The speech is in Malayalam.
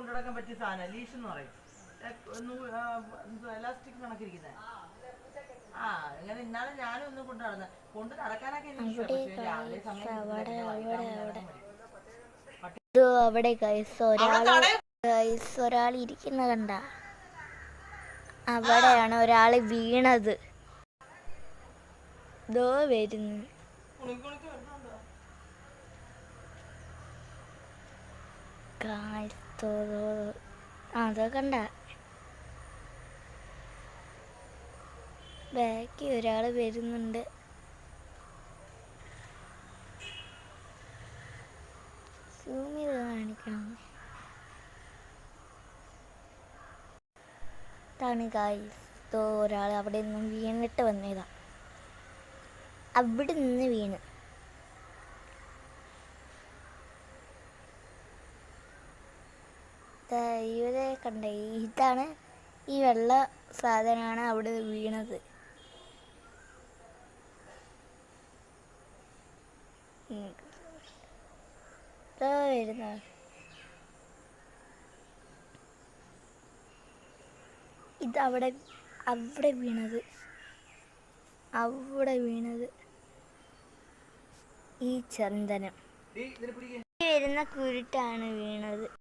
കൊണ്ടുനടക്കാൻ പറ്റിയ സാധനം ലീഷ് എന്ന് പറയും. എലാസ്റ്റിക് കണക്കിരിക്കുന്നത്. ആ ഇങ്ങനെ ഇന്നാലും ഞാനും ഒന്ന് കൊണ്ട് നടക്കാനൊക്കെ എനിക്ക് ഇഷ്ടം. പക്ഷേ രാവിലെ സമയം അവിടെ ഒരാൾ ഇരിക്കുന്ന കണ്ട, അവിടെയാണ് ഒരാള് വീണത്. ദോ വരുന്നു. അതോ കണ്ട, ബാക്കി ഒരാള് വരുന്നുണ്ട്. സൂം ചെയ്ത് കാണിക്കണം. ഇതാണ് ഗായ്സ്, ഒരാൾ അവിടെ നിന്നും വീണിട്ട് വന്നതാ. അവിടെ നിന്ന് വീണ്. ഇവിടെ കണ്ട, ഇതാണ് ഈ വെള്ള സാധനമാണ് അവിടെ വീണത്. വരുന്ന ഇതവിടെ അവിടെ വീണത്, അവിടെ വീണത് ഈ ചന്ദനം വരുന്ന കുരുട്ടാണ് വീണത്.